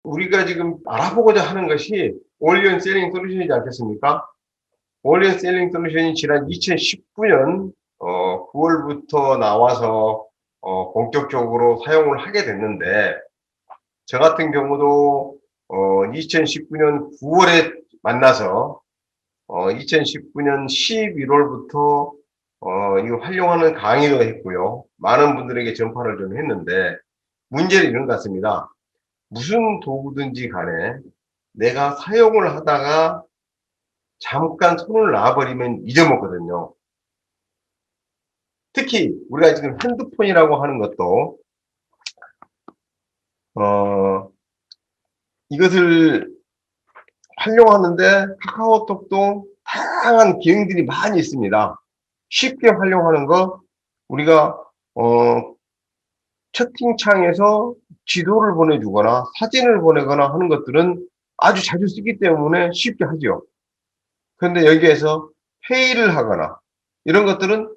우리가 지금 알아보고자 하는 것이 올리언 셀링 솔루션이지 않겠습니까? 올리언 셀링 솔루션이 지난 2019년 9월부터 나와서 본격적으로 사용을 하게 됐는데, 저 같은 경우도 2019년 9월에 만나서 2019년 11월부터 이거 활용하는 강의도 했고요. 많은 분들에게 전파를 좀 했는데, 문제는 이런 것 같습니다. 무슨 도구든지 간에 내가 사용을 하다가 잠깐 손을 놔버리면 잊어먹거든요. 특히 우리가 지금 핸드폰이라고 하는 것도 이것을 활용하는데 카카오톡도 다양한 기능들이 많이 있습니다. 쉽게 활용하는 거, 우리가 채팅창에서 지도를 보내주거나 사진을 보내거나 하는 것들은 아주 자주 쓰기 때문에 쉽게 하죠. 그런데 여기에서 회의를 하거나 이런 것들은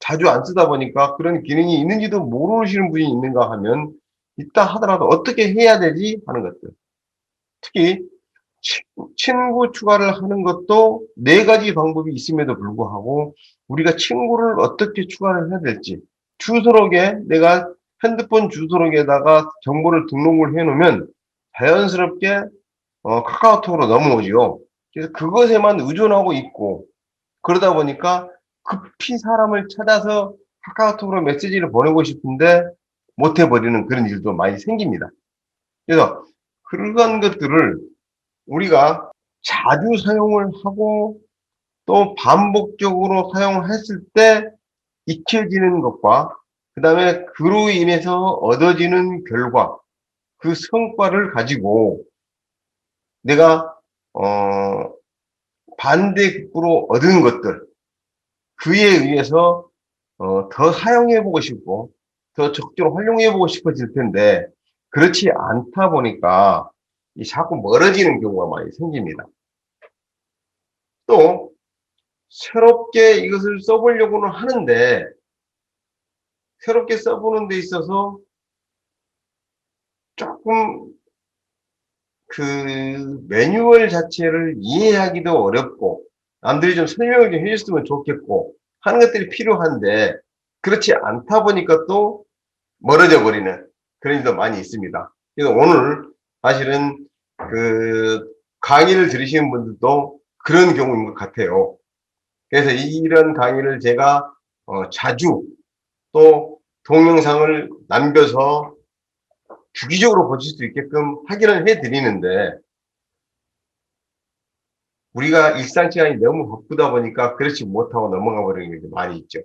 자주 안 쓰다 보니까 그런 기능이 있는지도 모르시는 분이 있는가 하면, 있다 하더라도 어떻게 해야 되지 하는 것들. 특히 친구 추가를 하는 것도 네 가지 방법이 있음에도 불구하고 우리가 친구를 어떻게 추가를 해야 될지, 주소록에 내가 핸드폰 주소록에다가 정보를 등록을 해 놓으면 자연스럽게 카카오톡으로 넘어오지요. 그래서 그것에만 의존하고 있고, 그러다 보니까 급히 사람을 찾아서 카카오톡으로 메시지를 보내고 싶은데 못 해버리는 그런 일도 많이 생깁니다. 그래서 그런 것들을 우리가 자주 사용을 하고 또 반복적으로 사용을 했을 때 잊혀지는 것과, 그 다음에 그로 인해서 얻어지는 결과, 그 성과를 가지고 내가 반대급부로 얻은 것들, 그에 의해서 더 사용해보고 싶고 더 적극적으로 활용해보고 싶어질 텐데, 그렇지 않다 보니까 자꾸 멀어지는 경우가 많이 생깁니다. 또 새롭게 이것을 써보려고는 하는데, 새롭게 써보는 데 있어서 조금 그 매뉴얼 자체를 이해하기도 어렵고, 남들이 좀 설명을 좀 해줬으면 좋겠고 하는 것들이 필요한데, 그렇지 않다 보니까 또 멀어져 버리는 그런 일도 많이 있습니다. 그래서 오늘 사실은 그 강의를 들으시는 분들도 그런 경우인 것 같아요. 그래서 이런 강의를 제가 자주 또 동영상을 남겨서 주기적으로 보실 수 있게끔 확인을 해 드리는데, 우리가 일상 시간이 너무 바쁘다 보니까 그렇지 못하고 넘어가 버리는 게 많이 있죠.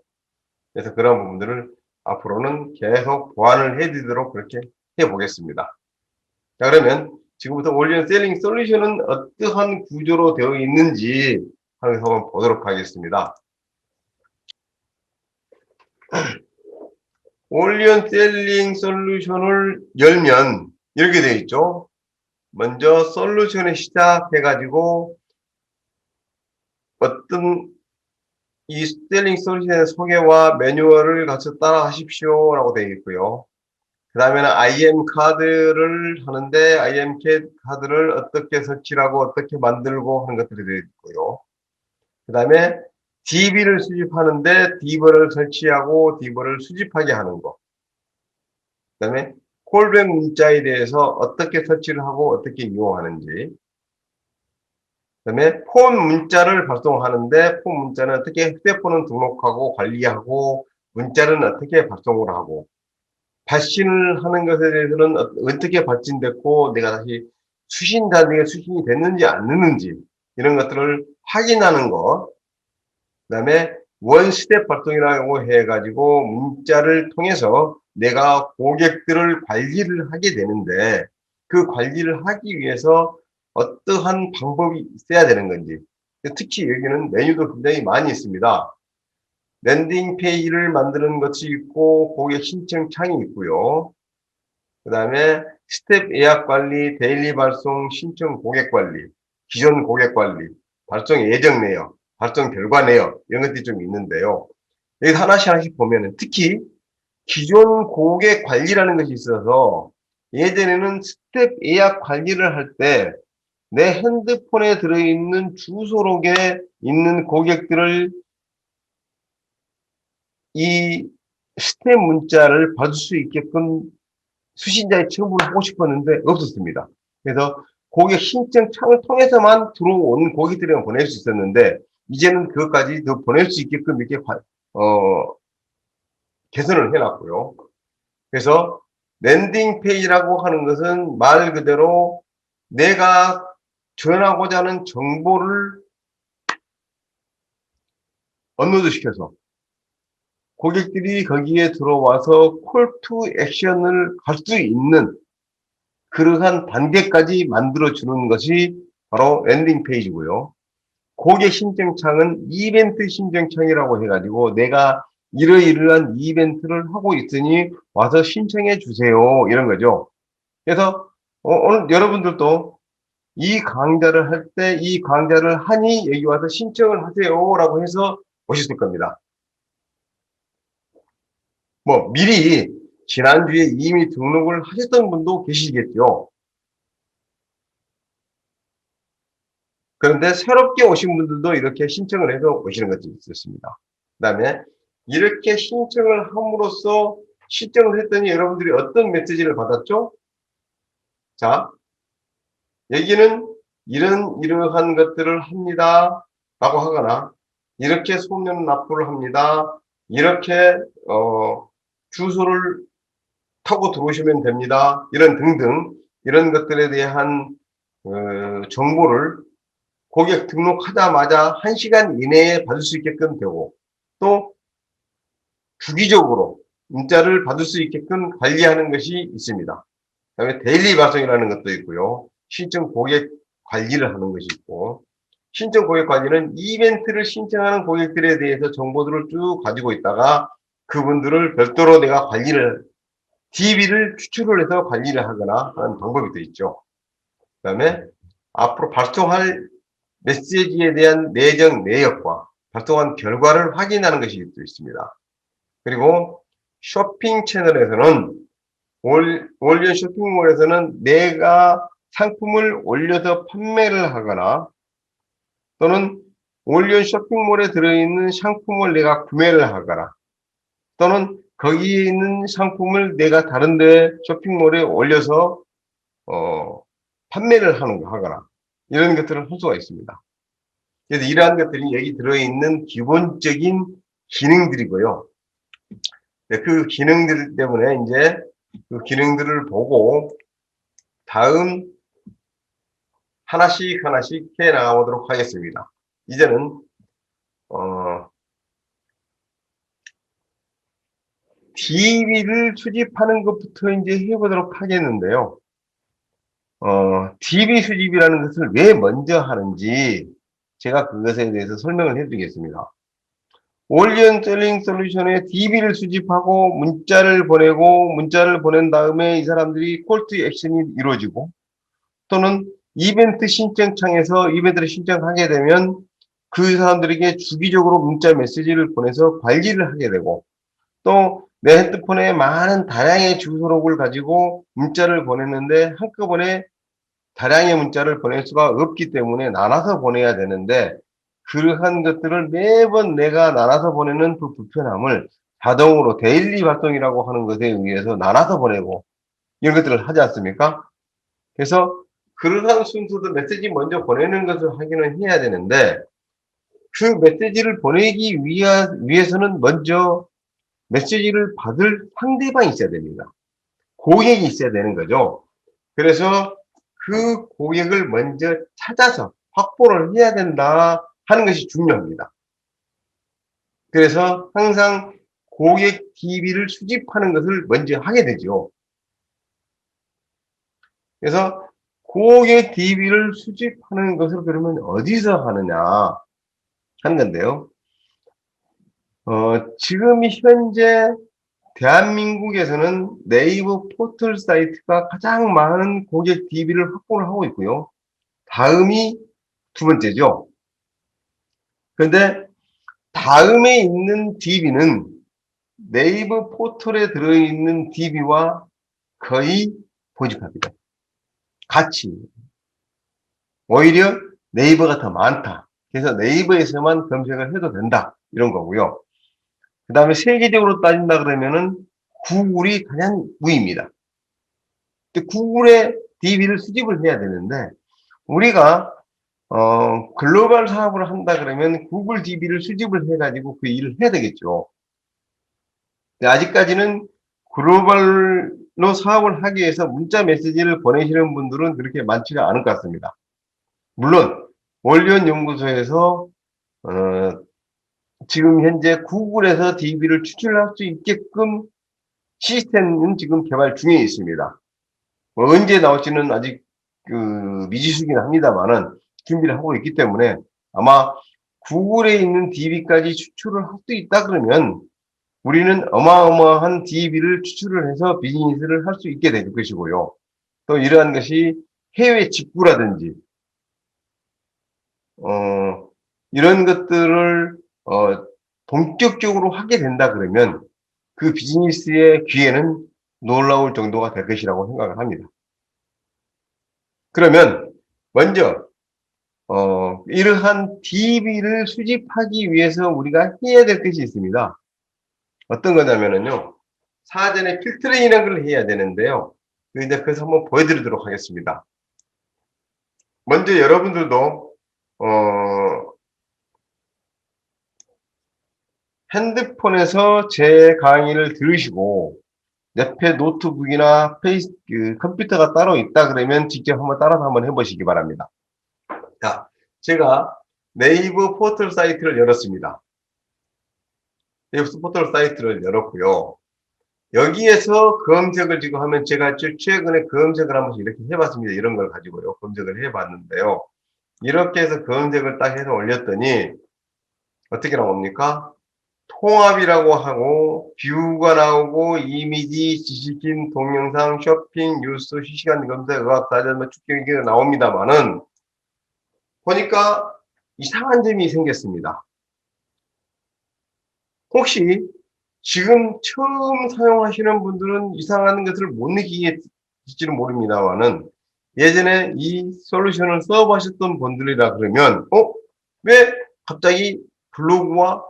그래서 그런 부분들을 앞으로는 계속 보완을 해 드리도록 그렇게 해 보겠습니다. 자, 그러면 지금부터 올리언 셀링 솔루션은 어떠한 구조로 되어 있는지 한번 보도록 하겠습니다. 올리언 셀링 솔루션을 열면 이렇게 되어 있죠. 먼저 솔루션에 시작해가지고 어떤 이 셀링 솔루션의 소개와 매뉴얼을 같이 따라 하십시오 라고 되어 있고요. 그 다음에는 IM 카드를 하는데 IM 카드를 어떻게 설치하고 어떻게 만들고 하는 것들이 되어 있고요. 그 다음에 DB를 수집하는데 DB를 설치하고 DB를 수집하게 하는 거. 그 다음에 콜백 문자에 대해서 어떻게 설치를 하고 어떻게 이용하는지. 그 다음에 폰 문자를 발송하는데 폰 문자는 어떻게 휴대폰은 등록하고 관리하고 문자는 어떻게 발송을 하고, 발신을 하는 것에 대해서는 어떻게 발신됐고 내가 다시 수신 단계가 수신이 됐는지 안 됐는지 이런 것들을 확인하는 것. 그 다음에 원스텝 발송이라고 해가지고 문자를 통해서 내가 고객들을 관리를 하게 되는데, 그 관리를 하기 위해서 어떠한 방법이 있어야 되는 건지. 특히 여기는 메뉴도 굉장히 많이 있습니다. 랜딩 페이지를 만드는 것이 있고 고객 신청 창이 있고요. 그 다음에 스텝 예약 관리, 데일리 발송, 신청 고객 관리, 기존 고객 관리, 발송 예정 내역, 발송 결과 내역, 이런 것들이 좀 있는데요. 여기 하나씩 보면은 특히 기존 고객 관리라는 것이 있어서 예전에는 스텝 예약 관리를 할 때 내 핸드폰에 들어있는 주소록에 있는 고객들을 이 스텝 문자를 받을 수 있게끔 수신자의 처분을 하고 싶었는데 없었습니다. 그래서 고객 신청 창을 통해서만 들어온 고객들에게 보낼 수 있었는데 이제는 그것까지 더 보낼 수 있게끔 이렇게 개선을 해놨고요. 그래서 랜딩 페이지라고 하는 것은 말 그대로 내가 전하고자 하는 정보를 업로드 시켜서 고객들이 거기에 들어와서 콜 투 액션을 갈 수 있는 그러한 단계까지 만들어주는 것이 바로 랜딩 페이지고요. 고객 신청창은 이벤트 신청창이라고 해가지고 내가 이러이러한 이벤트를 하고 있으니 와서 신청해 주세요. 이런 거죠. 그래서 오늘 여러분들도 이 강좌를 할 때 이 강좌를 하니 여기 와서 신청을 하세요. 라고 해서 오셨을 겁니다. 뭐 미리 지난주에 이미 등록을 하셨던 분도 계시겠죠. 그런데 새롭게 오신 분들도 이렇게 신청을 해서 오시는 것도 있었습니다. 그 다음에 이렇게 신청을 함으로써 신청을 했더니 여러분들이 어떤 메시지를 받았죠? 자, 여기는 이러한 것들을 합니다. 라고 하거나 이렇게 소면 납부를 합니다. 이렇게 주소를 타고 들어오시면 됩니다. 이런 등등 이런 것들에 대한 정보를 고객 등록하자마자 1시간 이내에 받을 수 있게끔 되고 또 주기적으로 문자를 받을 수 있게끔 관리하는 것이 있습니다. 그다음에 데일리 발송이라는 것도 있고요. 신청 고객 관리를 하는 것이 있고 신청 고객 관리는 이벤트를 신청하는 고객들에 대해서 정보들을 쭉 가지고 있다가 그분들을 별도로 내가 관리를 DB를 추출을 해서 관리를 하거나 하는 방법이 또 있죠. 그 다음에 앞으로 발송할 메시지에 대한 내정 내역과 발송한 결과를 확인하는 것이 또 있습니다. 그리고 쇼핑 채널에서는 올리언 쇼핑몰에서는 내가 상품을 올려서 판매를 하거나 또는 올리언 쇼핑몰에 들어있는 상품을 내가 구매를 하거나 또는 거기에 있는 상품을 내가 다른데 쇼핑몰에 올려서 판매를 하거나 이런 것들을 할 수가 있습니다. 그래서 이러한 것들이 여기 들어있는 기본적인 기능들이고요. 그 기능들 때문에 이제 그 기능들을 보고 다음 하나씩 해 나가보도록 하겠습니다. 이제는 DB를 수집하는 것부터 이제 해보도록 하겠는데요. DB 수집이라는 것을 왜 먼저 하는지 제가 그것에 대해서 설명을 해드리겠습니다. 올리언 셀링 솔루션에 DB를 수집하고 문자를 보낸 다음에 이 사람들이 콜투 액션이 이루어지고 또는 이벤트 신청창에서 이벤트를 신청하게 되면 그 사람들에게 주기적으로 문자 메시지를 보내서 관리를 하게 되고 또 내 핸드폰에 많은 다량의 주소록을 가지고 문자를 보냈는데 한꺼번에 다량의 문자를 보낼 수가 없기 때문에 나눠서 보내야 되는데 그러한 것들을 매번 내가 나눠서 보내는 그 불편함을 자동으로 데일리 발송이라고 하는 것에 의해서 나눠서 보내고 이런 것들을 하지 않습니까? 그래서 그러한 순서도 메시지 먼저 보내는 것을 확인을 해야 되는데 그 메시지를 보내기 위해서는 먼저 메시지를 받을 상대방이 있어야 됩니다. 고객이 있어야 되는 거죠. 그래서 그 고객을 먼저 찾아서 확보를 해야 된다 하는 것이 중요합니다. 그래서 항상 고객 DB를 수집하는 것을 먼저 하게 되죠. 그래서 고객 DB를 수집하는 것을 그러면 어디서 하느냐 하는 건데요. 지금 현재 대한민국에서는 네이버 포털 사이트가 가장 많은 고객 DB를 확보를 하고 있고요. 다음이 두 번째죠. 그런데 다음에 있는 DB는 네이버 포털에 들어있는 DB와 거의 포집합니다. 같이. 오히려 네이버가 더 많다. 그래서 네이버에서만 검색을 해도 된다. 이런 거고요. 그 다음에 세계적으로 따진다 그러면은 구글이 가장 우위입니다. 근데 구글의 DB를 수집을 해야 되는데 우리가 글로벌 사업을 한다 그러면 구글 DB를 수집을 해가지고 그 일을 해야 되겠죠. 근데 아직까지는 글로벌로 사업을 하기 위해서 문자 메시지를 보내시는 분들은 그렇게 많지가 않을 것 같습니다. 물론 월리언 연구소에서 지금 현재 구글에서 DB를 추출할 수 있게끔 시스템은 지금 개발 중에 있습니다. 뭐 언제 나올지는 아직 미지수긴 합니다만은 준비를 하고 있기 때문에 아마 구글에 있는 DB까지 추출을 할 수 있다 그러면 우리는 어마어마한 DB를 추출을 해서 비즈니스를 할 수 있게 될 것이고요. 또 이러한 것이 해외 직구라든지 이런 것들을 본격적으로 하게 된다 그러면 그 비즈니스의 기회는 놀라울 정도가 될 것이라고 생각을 합니다. 그러면 먼저 이러한 DB를 수집하기 위해서 우리가 해야 될 것이 있습니다. 어떤 거냐면요. 사전에 필터링이라는 걸 해야 되는데요. 이제 그래서 한번 보여드리도록 하겠습니다. 먼저 여러분들도 핸드폰에서 제 강의를 들으시고 옆에 노트북이나 컴퓨터가 따로 있다 그러면 직접 한번 따라서 한번 해보시기 바랍니다. 자, 제가 네이버 포털 사이트를 열었습니다. 네이버 포털 사이트를 열었고요. 여기에서 검색을 지금 하면 제가 최근에 검색을 한 번씩 이렇게 해봤습니다. 이런 걸 가지고요. 검색을 해봤는데요. 이렇게 해서 검색을 딱 해서 올렸더니 어떻게 나옵니까? 통합이라고 하고 뷰가 나오고 이미지, 지식인, 동영상, 쇼핑, 뉴스, 실시간 검색, 의학, 사전, 축적이 나옵니다만은 보니까 이상한 점이 생겼습니다. 혹시 지금 처음 사용하시는 분들은 이상한 것을 못 느끼실지는 모릅니다만은 예전에 이 솔루션을 써보셨던 분들이라 그러면 왜 갑자기 블로그와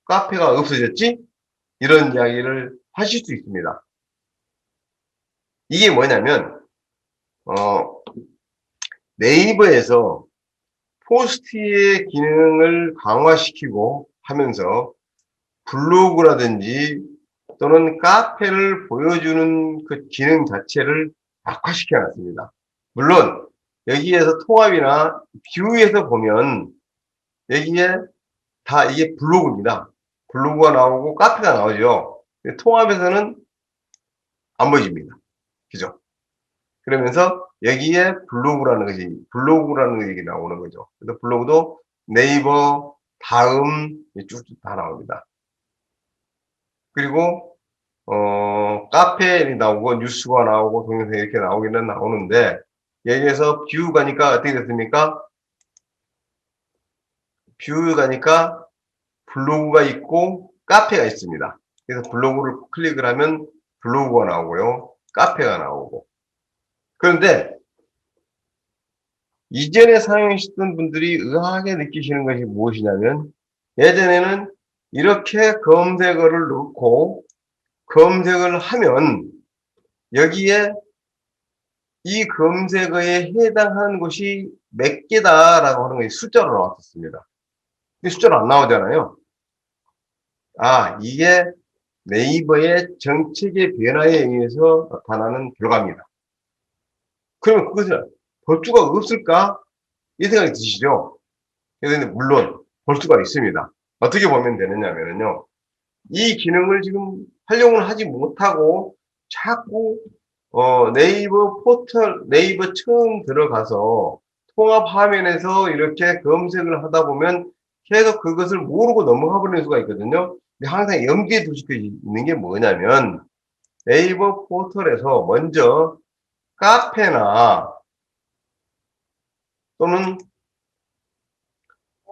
카페가 없어졌지? 이런 이야기를 하실 수 있습니다. 이게 뭐냐면 네이버에서 포스트의 기능을 강화시키고 하면서 블로그라든지 또는 카페를 보여주는 그 기능 자체를 악화시켜 놨습니다. 물론 여기에서 통합이나 뷰에서 보면 여기에 다 이게 블로그입니다. 블로그가 나오고 카페가 나오죠. 통합에서는 안 보여집니다. 그죠? 그러면서 여기에 블로그라는 얘기 나오는 거죠. 그래서 블로그도 네이버, 다음 쭉쭉 다 나옵니다. 그리고 카페에 나오고 뉴스가 나오고 동영상 이렇게 나오기는 나오는데 여기에서 뷰 가니까 어떻게 됐습니까? 뷰 가니까 블로그가 있고 카페가 있습니다. 그래서 블로그를 클릭을 하면 블로그가 나오고요. 카페가 나오고. 그런데 이전에 사용하셨던 분들이 의아하게 느끼시는 것이 무엇이냐면 예전에는 이렇게 검색어를 넣고 검색을 하면 여기에 이 검색어에 해당하는 곳이 몇 개다라고 하는 것이 숫자로 나왔었습니다. 근데 숫자로 안 나오잖아요. 이게 네이버의 정책의 변화에 의해서 나타나는 결과입니다. 그러면 그것을 볼 수가 없을까? 이 생각이 드시죠? 그런데 물론 볼 수가 있습니다. 어떻게 보면 되느냐면요. 이 기능을 지금 활용을 하지 못하고 자꾸 네이버 포털, 네이버 처음 들어가서 통합 화면에서 이렇게 검색을 하다 보면 계속 그것을 모르고 넘어가 버리는 수가 있거든요. 근데 항상 염두에 두실 수 있는 게 뭐냐면 네이버 포털에서 먼저 카페나 또는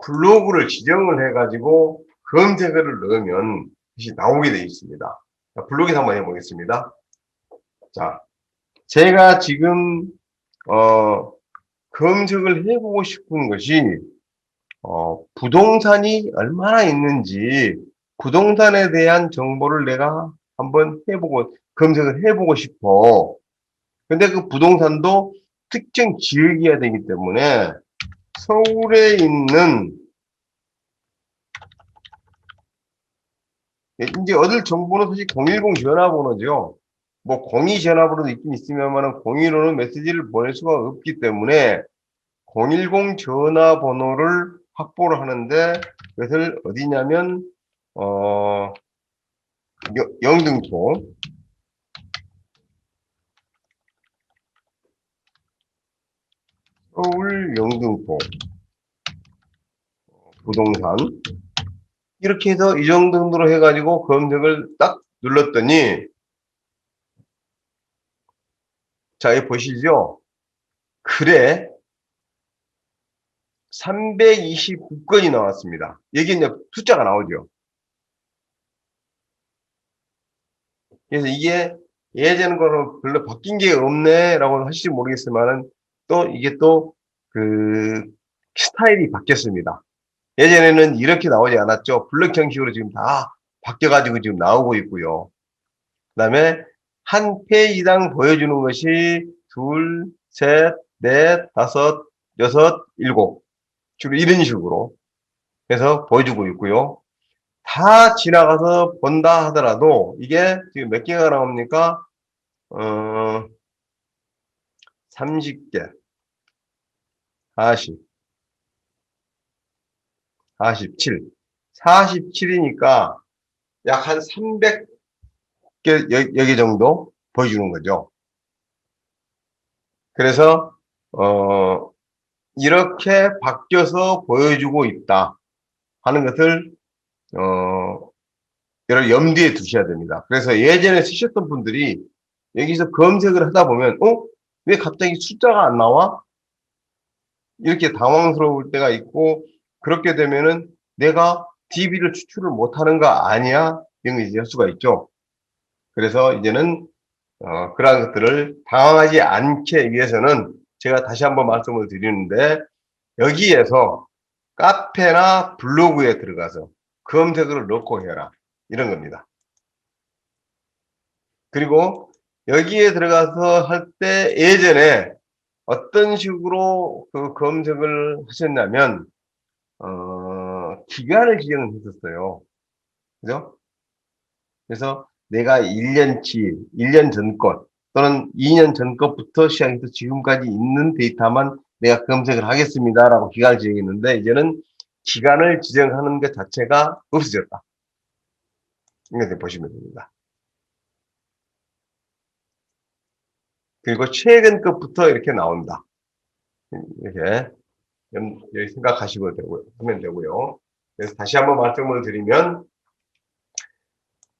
블로그를 지정을 해가지고 검색어를 넣으면 다시 나오게 되어 있습니다. 자, 블로그에서 한번 해보겠습니다. 자, 제가 지금 검색을 해보고 싶은 것이 부동산이 얼마나 있는지 부동산에 대한 정보를 내가 한번 검색을 해보고 싶어. 근데 그 부동산도 특정 지역이어야 되기 때문에 서울에 있는 이제 얻을 정보는 사실 010 전화번호죠. 뭐 02 전화번호도 있긴 있으면은 02로는 메시지를 보낼 수가 없기 때문에 010 전화번호를 확보를 하는데 그것을 어디냐면 영등포 서울 영등포 부동산 이렇게 해서 이 정도로 해가지고 검색을 딱 눌렀더니 자 여기 보시죠. 글에 329건이 나왔습니다. 여기 이제 숫자가 나오죠. 그래서 이게 예전 거는 별로 바뀐 게 없네라고 하실지 모르겠지만은 또 이게 또 그 스타일이 바뀌었습니다. 예전에는 이렇게 나오지 않았죠. 블록 형식으로 지금 다 바뀌어가지고 지금 나오고 있고요. 그다음에 한 페이지당 보여주는 것이 둘, 셋, 넷, 다섯, 여섯, 일곱 주로 이런 식으로 해서 보여주고 있고요. 다 지나가서 본다 하더라도 이게 지금 몇 개가 나옵니까? 30개, 40, 47. 47이니까 약 한 300개 여기 정도 보여주는 거죠. 그래서 이렇게 바뀌어서 보여주고 있다 하는 것을 여러분 염두에 두셔야 됩니다. 그래서 예전에 쓰셨던 분들이 여기서 검색을 하다 보면 왜 갑자기 숫자가 안 나와? 이렇게 당황스러울 때가 있고 그렇게 되면은 내가 DB를 추출을 못하는 거 아니야? 이런 거 이제 할 수가 있죠. 그래서 이제는 그러한 것들을 당황하지 않게 위해서는 제가 다시 한번 말씀을 드리는데 여기에서 카페나 블로그에 들어가서 검색어를 넣고 해라. 이런 겁니다. 그리고 여기에 들어가서 할 때 예전에 어떤 식으로 그 검색을 하셨냐면 기간을 지정을 했었어요. 그죠? 그래서 내가 1년치, 1년 전 것 또는 2년 전 것부터 시작해서 지금까지 있는 데이터만 내가 검색을 하겠습니다라고 기간을 지정했는데 이제는 기간을 지정하는 것 자체가 없어졌다. 이렇게 보시면 됩니다. 그리고 최근 것부터 이렇게 나온다. 이렇게 생각하시면 되고요. 하면 되고요. 그래서 다시 한번 말씀을 드리면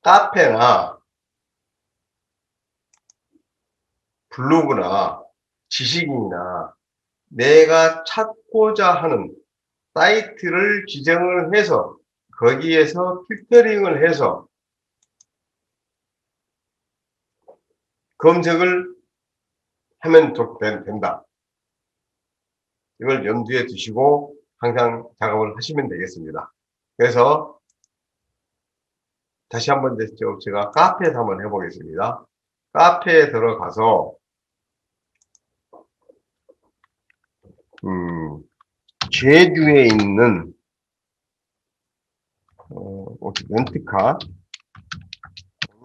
카페나 블로그나 지식인이나 내가 찾고자 하는 사이트를 지정을 해서 거기에서 필터링을 해서 검색을 하면 된다. 이걸 염두에 두시고 항상 작업을 하시면 되겠습니다. 그래서 다시 한번 제가 카페에서 한번 해보겠습니다. 카페에 들어가서 제주에 있는 렌트카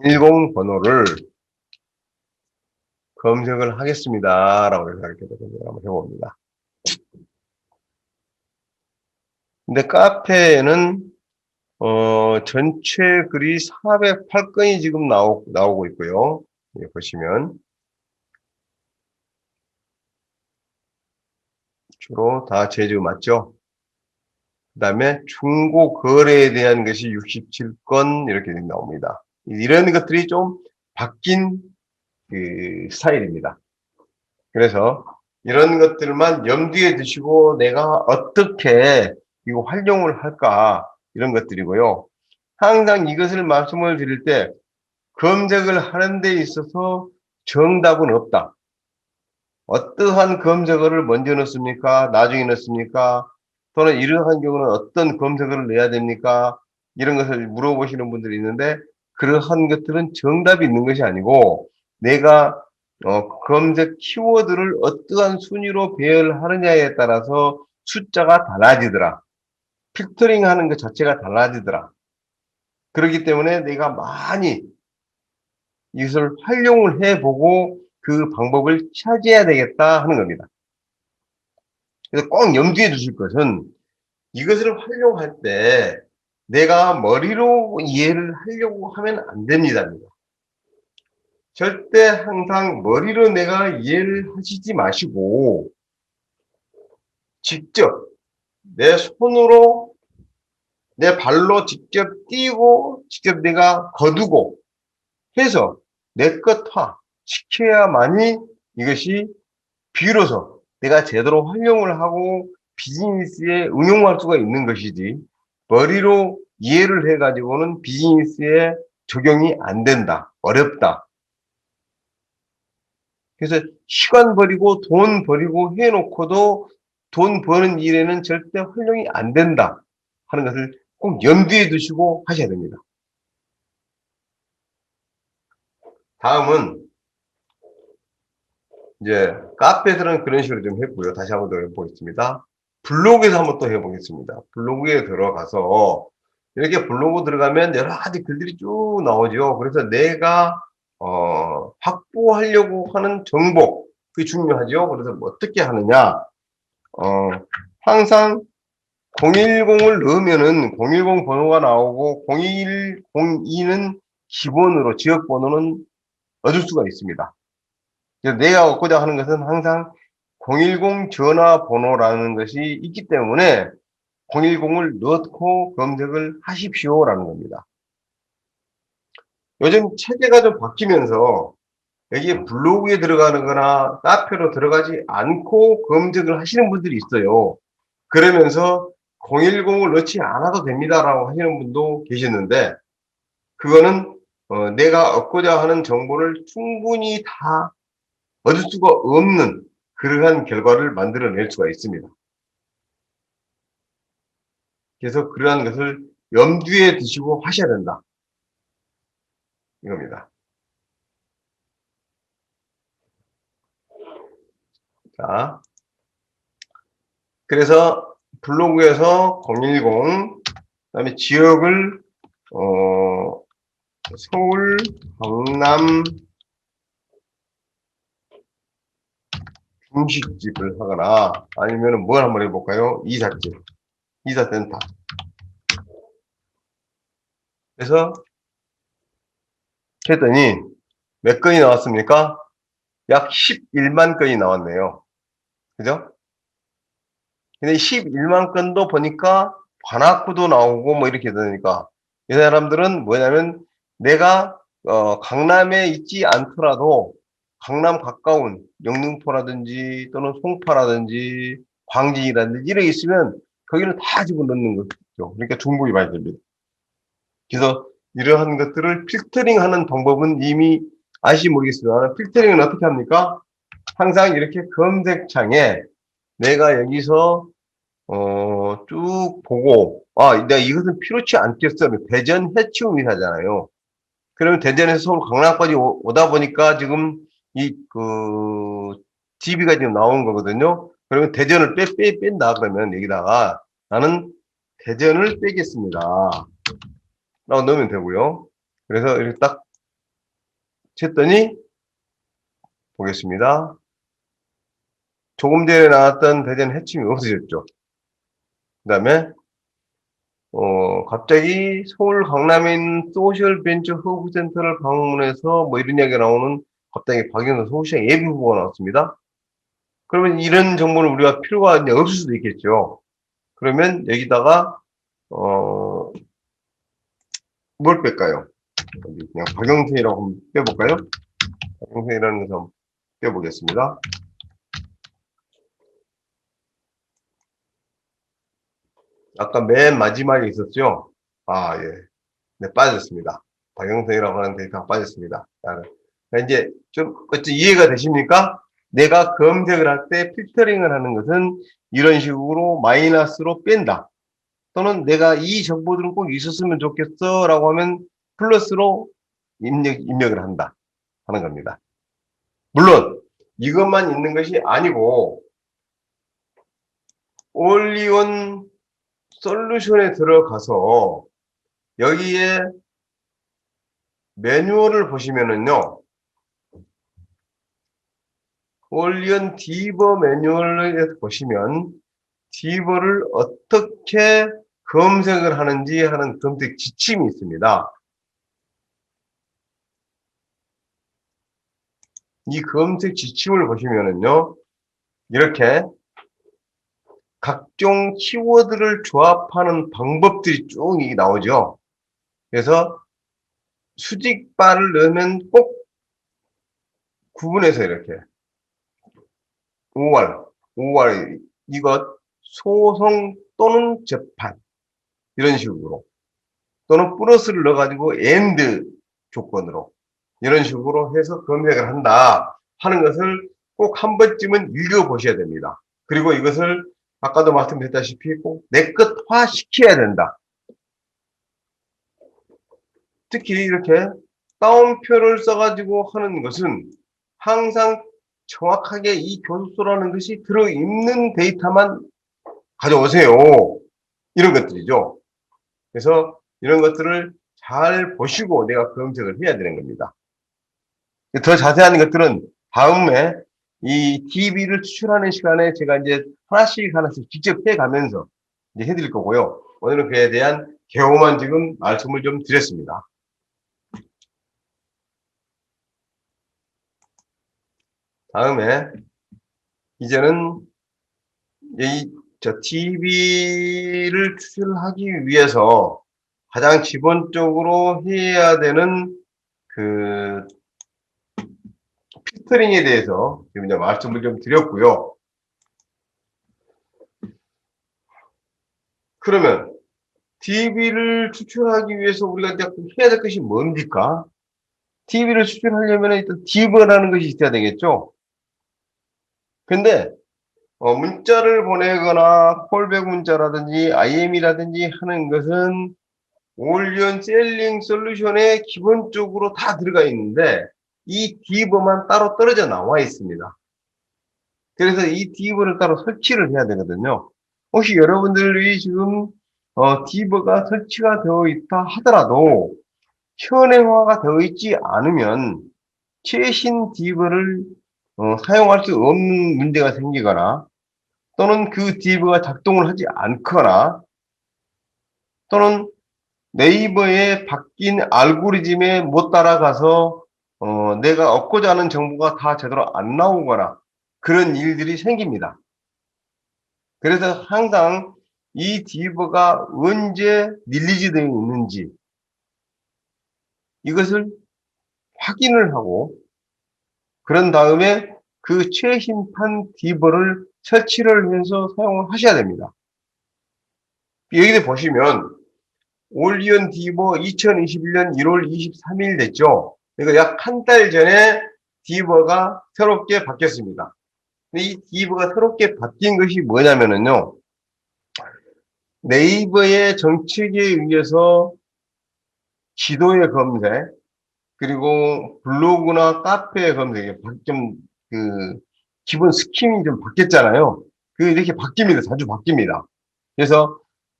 10 번호를 검색을 하겠습니다. 라고 해서 이렇게 한번 해봅니다. 근데 카페에는 전체 글이 408건이 지금 나오고 있고요. 여기 보시면 주로 다 제주 맞죠? 그 다음에 중고 거래에 대한 것이 67건 이렇게 나옵니다. 이런 것들이 좀 바뀐 그 스타일입니다. 그래서 이런 것들만 염두에 두시고 내가 어떻게 이거 활용을 할까 이런 것들이고요. 항상 이것을 말씀을 드릴 때 검색을 하는 데 있어서 정답은 없다. 어떠한 검색어를 먼저 넣습니까? 나중에 넣습니까? 또는 이러한 경우는 어떤 검색어를 넣어야 됩니까? 이런 것을 물어보시는 분들이 있는데 그러한 것들은 정답이 있는 것이 아니고 내가 검색 키워드를 어떠한 순위로 배열하느냐에 따라서 숫자가 달라지더라. 필터링 하는 것 자체가 달라지더라. 그렇기 때문에 내가 많이 이것을 활용을 해보고 그 방법을 찾아야 되겠다 하는 겁니다. 그래서 꼭 염두에 두실 것은 이것을 활용할 때 내가 머리로 이해를 하려고 하면 안 됩니다. 절대 항상 머리로 내가 이해를 하시지 마시고 직접 내 손으로 내 발로 직접 뛰고 직접 내가 거두고 해서 내 것화 시켜야만이 이것이 비로소 내가 제대로 활용을 하고 비즈니스에 응용할 수가 있는 것이지 머리로 이해를 해가지고는 비즈니스에 적용이 안 된다. 어렵다. 그래서 시간 버리고 돈 버리고 해놓고도 돈 버는 일에는 절대 활용이 안 된다 하는 것을 꼭 염두에 두시고 하셔야 됩니다. 다음은 이제 카페들은 그런 식으로 좀 했고요. 다시 한번 더 해보겠습니다. 블로그에서 한번 또 해보겠습니다. 블로그에 들어가서 이렇게 블로그 들어가면 여러 가지 글들이 쭉 나오죠. 그래서 내가 확보하려고 하는 정보 그게 중요하죠. 그래서 뭐 어떻게 하느냐 항상 010을 넣으면은 010 번호가 나오고 0102는 기본으로 지역 번호는 얻을 수가 있습니다. 그래서 내가 얻고자 하는 것은 항상 010 전화번호라는 것이 있기 때문에 010을 넣고 검색을 하십시오라는 겁니다. 요즘 체계가 좀 바뀌면서 여기 블로그에 들어가는 거나 카페로 들어가지 않고 검색을 하시는 분들이 있어요. 그러면서 010을 넣지 않아도 됩니다라고 하시는 분도 계시는데 그거는 내가 얻고자 하는 정보를 충분히 다 얻을 수가 없는 그러한 결과를 만들어낼 수가 있습니다. 그래서 그러한 것을 염두에 두시고 하셔야 된다. 이겁니다. 자, 그래서 블로그에서 010, 그다음에 지역을 서울, 강남 중식집을 하거나 아니면 뭘 한번 해볼까요? 이삿집, 이삿센터. 그래서 했더니 몇 건이 나왔습니까? 약 11만 건이 나왔네요. 그죠? 근데 11만 건도 보니까 관악구도 나오고 뭐 이렇게 되니까 이 사람들은 뭐냐면 내가 강남에 있지 않더라도 강남 가까운 영등포라든지 또는 송파라든지 광진이라든지 이런 게 있으면 거기는 다 집어넣는 거죠. 그러니까 중복이 많이 됩니다. 그래서 이러한 것들을 필터링하는 방법은 이미 아시지 모르겠습니다. 필터링은 어떻게 합니까? 항상 이렇게 검색창에 내가 여기서 쭉 보고, 내가 이것은 필요치 않겠어. 대전 해치움 이사잖아요. 그러면 대전에서 서울 강남까지 오다 보니까 지금 DB가 지금 나온 거거든요. 그러면 대전을 뺀다. 그러면 여기다가 나는 대전을 빼겠습니다. 라고 넣으면 되고요. 그래서 이렇게 딱 쳤더니 보겠습니다. 조금 전에 나왔던 대전 해침이 없어졌죠. 그 다음에 갑자기 서울 강남에 있는 소셜벤처 허브센터를 방문해서 뭐 이런 이야기가 나오는 갑자기 박영선 서울시장 예비후보가 나왔습니다. 그러면 이런 정보를 우리가 필요가 이제 없을 수도 있겠죠. 그러면 여기다가 뭘 뺄까요? 그냥 박영선이라고 한번 빼볼까요? 박영선이라는 것을 한번 빼보겠습니다. 아까 맨 마지막에 있었죠? 예. 네, 빠졌습니다. 박영선이라고 하는 데이터가 빠졌습니다. 이제 좀 어째 이해가 되십니까? 내가 검색을 할 때 필터링을 하는 것은 이런 식으로 마이너스로 뺀다. 또는 내가 이 정보들은 꼭 있었으면 좋겠어 라고 하면 플러스로 입력을 한다 하는 겁니다. 물론 이것만 있는 것이 아니고 올리원 솔루션에 들어가서 여기에 매뉴얼을 보시면은요, 올리언 디버 매뉴얼을 보시면 디버를 어떻게 검색을 하는지 하는 검색 지침이 있습니다. 이 검색 지침을 보시면은요, 이렇게 각종 키워드를 조합하는 방법들이 쭉 나오죠. 그래서 수직바를 넣으면 꼭 구분해서 이렇게 5월 이것 소송 또는 재판 이런 식으로 또는 플러스를 넣어가지고 and 조건으로 이런 식으로 해서 검색을 한다 하는 것을 꼭 한 번쯤은 읽어보셔야 됩니다. 그리고 이것을 아까도 말씀드렸다시피 꼭 내 것화 시켜야 된다. 특히 이렇게 따옴표를 써가지고 하는 것은 항상 정확하게 이 교습서라는 것이 들어있는 데이터만 가져오세요. 이런 것들이죠. 그래서 이런 것들을 잘 보시고 내가 검색을 해야 되는 겁니다. 더 자세한 것들은 다음에 이 DB를 추출하는 시간에 제가 이제 하나씩 직접 해가면서 이제 해드릴 거고요. 오늘은 그에 대한 개요만 지금 말씀을 좀 드렸습니다. 다음에 이제는 DB를 추출하기 위해서 가장 기본적으로 해야 되는 그 필터링에 대해서 지금 이제 말씀을 좀 드렸고요. 그러면 DB를 추출하기 위해서 우리가 이제 해야 될 것이 뭡니까? DB를 추출하려면 일단 디버라는 것이 있어야 되겠죠. 근데 문자를 보내거나 콜백 문자라든지 IM이라든지 하는 것은 올리언 셀링 솔루션에 기본적으로 다 들어가 있는데 이 디버만 따로 떨어져 나와 있습니다. 그래서 이 디버를 따로 설치를 해야 되거든요. 혹시 여러분들이 지금 디버가 설치가 되어 있다 하더라도 현행화가 되어 있지 않으면 최신 디버를 사용할 수 없는 문제가 생기거나 또는 그 디버가 작동을 하지 않거나 또는 네이버에 바뀐 알고리즘에 못 따라가서 내가 얻고자 하는 정보가 다 제대로 안 나오거나 그런 일들이 생깁니다. 그래서 항상 이 디버가 언제 릴리즈 되어 있는지 이것을 확인을 하고 그런 다음에 그 최신판 디버를 설치를 해서 사용을 하셔야 됩니다. 여기 보시면 올리언 디버 2021년 1월 23일 됐죠. 그러니까 약 한 달 전에 디버가 새롭게 바뀌었습니다. 이 디버가 새롭게 바뀐 것이 뭐냐면요. 네이버의 정책에 의해서 지도의 검색, 그리고 블로그나 카페의 검색에 기본 스킨이 좀 바뀌었잖아요. 이렇게 바뀝니다. 자주 바뀝니다. 그래서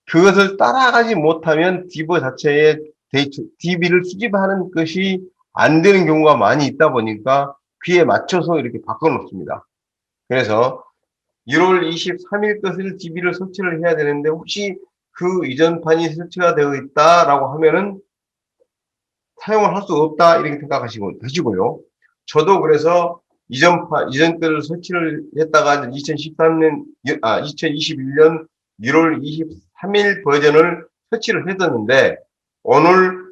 그것을 따라가지 못하면 디버 자체의 DB를 수집하는 것이 안 되는 경우가 많이 있다 보니까 그에 맞춰서 이렇게 바꿔놓습니다. 그래서 1월 23일 것을 DB를 설치를 해야 되는데 혹시 그 이전판이 설치가 되어 있다라고 하면은 사용을 할 수 없다 이렇게 하시고요. 저도 그래서 이전 거를 설치를 했다가 2021년 1월 23일 버전을 설치를 했었는데 오늘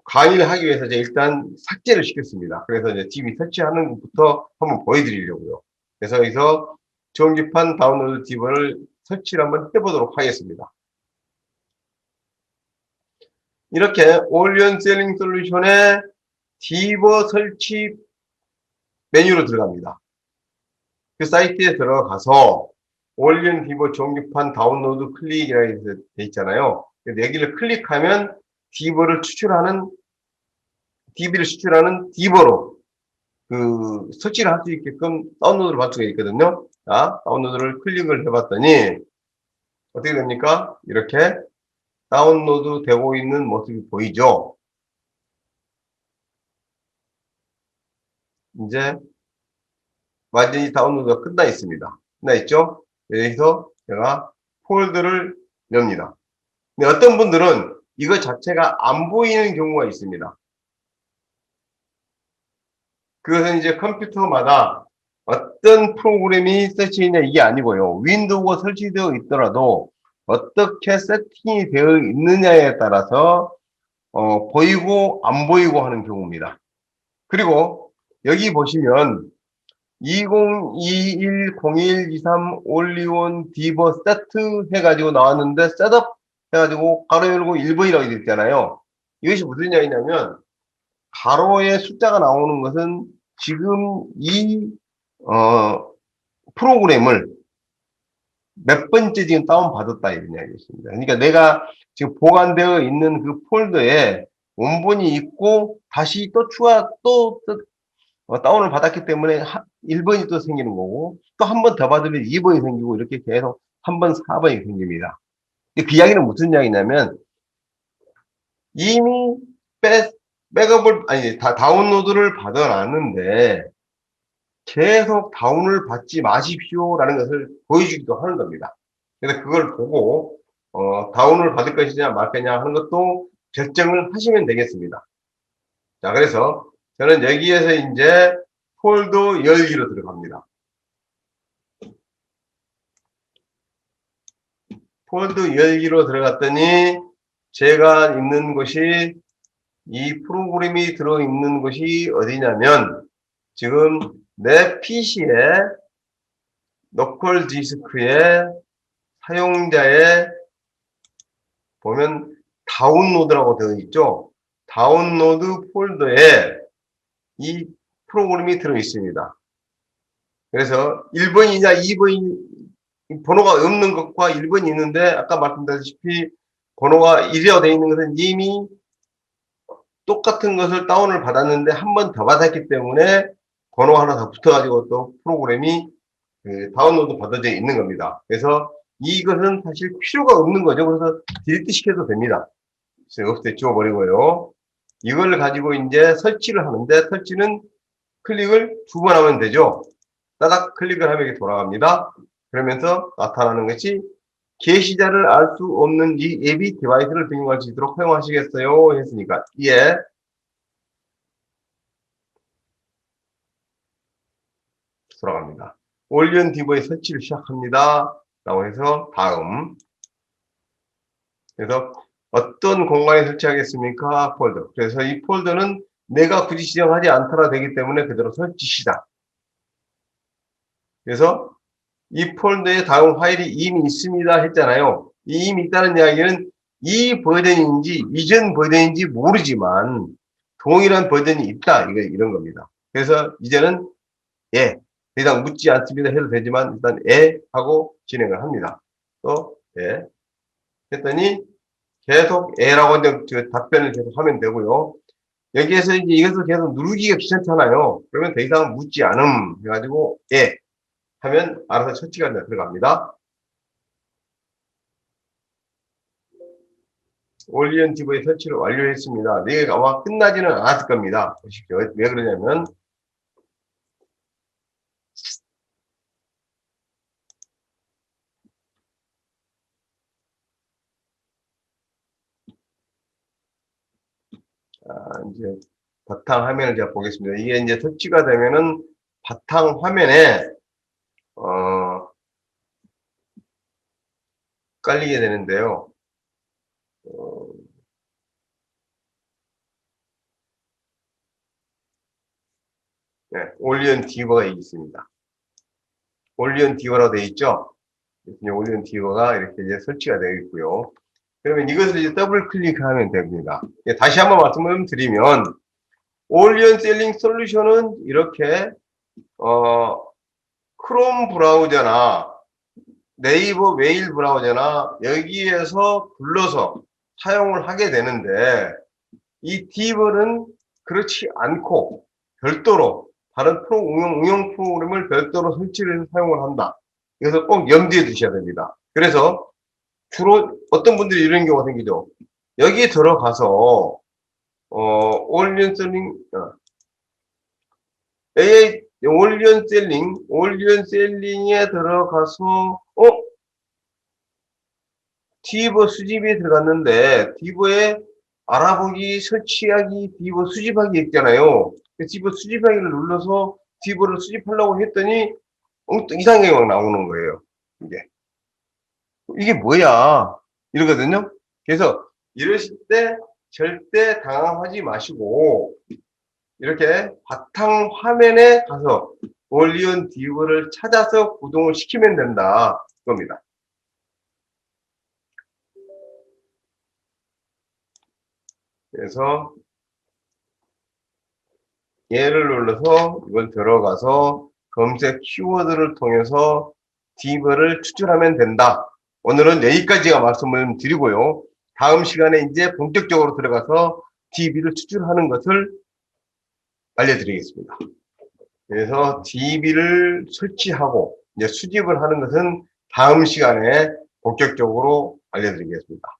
강의를 하기 위해서 이제 일단 삭제를 시켰습니다. 그래서 이제 DB 설치하는 것부터 한번 보여드리려고요. 그래서 여기서 전기판 다운로드 DB를 설치를 한번 해보도록 하겠습니다. 이렇게 올리언 셀링 솔루션의 디버 설치 메뉴로 들어갑니다. 그 사이트에 들어가서 올린 디버 정규판 다운로드 클릭이라고 돼 있잖아요. 여기를 클릭하면 디버를 추출하는 디버로 그 설치를 할 수 있게끔 다운로드를 받을 수가 있거든요. 자, 다운로드를 클릭을 해봤더니 어떻게 됩니까? 이렇게 다운로드 되고 있는 모습이 보이죠? 이제 완전히 다운로드가 끝나 있습니다. 끝나 있죠? 여기서 제가 폴더를 엽니다. 근데 어떤 분들은 이거 자체가 안 보이는 경우가 있습니다. 그것은 이제 컴퓨터마다 어떤 프로그램이 설치되냐 이게 아니고요. 윈도우가 설치되어 있더라도 어떻게 세팅이 되어 있느냐에 따라서 보이고 안 보이고 하는 경우입니다. 그리고 여기 보시면 2021-01-23 올리온 디버 세트 해가지고 나왔는데 셋업 해가지고 가로 열고 1번이라고 되어 있잖아요. 이것이 무슨 이야기냐면 가로에 숫자가 나오는 것은 지금 이 프로그램을 몇 번째 지금 다운받았다 이런 이야기였습니다. 그러니까 내가 지금 보관되어 있는 그 폴더에 원본이 있고 다시 또 다운을 받았기 때문에 1번이 또 생기는 거고 또 한 번 더 받으면 2번이 생기고 이렇게 계속 한 번 4번이 생깁니다. 그 이야기는 무슨 이야기냐면 이미 다운로드를 받아놨는데 계속 다운을 받지 마십시오라는 것을 보여주기도 하는 겁니다. 그래서 그걸 보고 다운을 받을 것이냐 말 거냐 하는 것도 결정을 하시면 되겠습니다. 자, 그래서 저는 여기에서 이제 폴더 열기로 들어갑니다. 폴더 열기로 들어갔더니 제가 있는 곳이 이 프로그램이 들어있는 곳이 어디냐면 지금 내 PC에 로컬 디스크에 사용자의 보면 다운로드라고 되어 있죠. 다운로드 폴더에 이 프로그램이 들어 있습니다. 그래서 1번이냐 2번이 번호가 없는 것과 1번이 있는데 아까 말씀드렸다시피 번호가 1이라고 되어 있는 것은 이미 똑같은 것을 다운을 받았는데 한 번 더 받았기 때문에 번호가 하나 더 붙어가지고 또 프로그램이 다운로드 받아져 있는 겁니다. 그래서 이것은 사실 필요가 없는 거죠. 그래서 딜리트 시켜도 됩니다. 없애 지워버리고요. 이걸 가지고 이제 설치를 하는데 설치는 클릭을 2번 하면 되죠. 따닥 클릭을 하면 이렇게 돌아갑니다. 그러면서 나타나는 것이 게시자를 알 수 없는 이 앱이 디바이스를 등용할 수 있도록 허용하시겠어요? 했으니까 예. 돌아갑니다. 올리언 디버의 설치를 시작합니다. 라고 해서 다음. 그래서 어떤 공간에 설치하겠습니까? 폴더. 그래서 이 폴더는 내가 굳이 지정하지 않더라 되기 때문에 그대로 설치 시작. 그래서 이 폴더에 다음 파일이 이미 있습니다 했잖아요. 이미 있다는 이야기는 이 버전인지 이전 버전인지 모르지만 동일한 버전이 있다 이런 겁니다. 그래서 이제는 예, 더 이상 묻지 않습니다 해도 되지만 일단 예 하고 진행을 합니다. 또 예 했더니 계속 예라고 답변을 계속 하면 되고요. 여기에서 이제 이것을 계속 누르기가 귀찮잖아요. 그러면 더 이상 묻지 않음 해가지고 예 하면 알아서 처치가 들어갑니다. 올리언 디버의 설치를 완료했습니다. 이게 아마 끝나지는 않았을 겁니다. 보십시오. 왜 그러냐면 이제 바탕 화면을 제가 보겠습니다. 이게 이제 설치가 되면은 바탕 화면에 깔리게 되는데요. 네, 올리언 디버가 있습니다. 올리언 디버라고 되어 있죠. 올리언 디버가 이렇게 이제 설치가 되어 있고요. 그러면 이것을 이제 더블 클릭하면 됩니다. 다시 한번 말씀을 드리면 올리언 셀링 솔루션은 이렇게 크롬 브라우저나 네이버 메일 브라우저나 여기에서 불러서 사용을 하게 되는데, 이 디벌은 그렇지 않고 별도로 다른 응용 프로그램을 별도로 설치를 해서 사용을 한다. 그래서 꼭 염두에 두셔야 됩니다. 그래서 주로 어떤 분들이 이런 경우가 생기죠. 여기 들어가서 올리언 셀링 AA 올리언 셀링에 들어가서 디버 수집에 들어갔는데 디버에 알아보기, 설치하기, 디버 수집하기 있잖아요. 디버 수집하기를 눌러서 디버를 수집하려고 했더니 이상하게 막 나오는 거예요. 이게 뭐야? 이러거든요. 그래서 이러실 때 절대 당황하지 마시고 이렇게 바탕 화면에 가서 올리온 디버를 찾아서 구동을 시키면 된다. 겁니다. 그래서 얘를 눌러서 이걸 들어가서 검색 키워드를 통해서 디버를 추출하면 된다. 오늘은 여기까지가 말씀을 드리고요. 다음 시간에 이제 본격적으로 들어가서 DB를 추출하는 것을 알려드리겠습니다. 그래서 DB를 설치하고 이제 수집을 하는 것은 다음 시간에 본격적으로 알려드리겠습니다.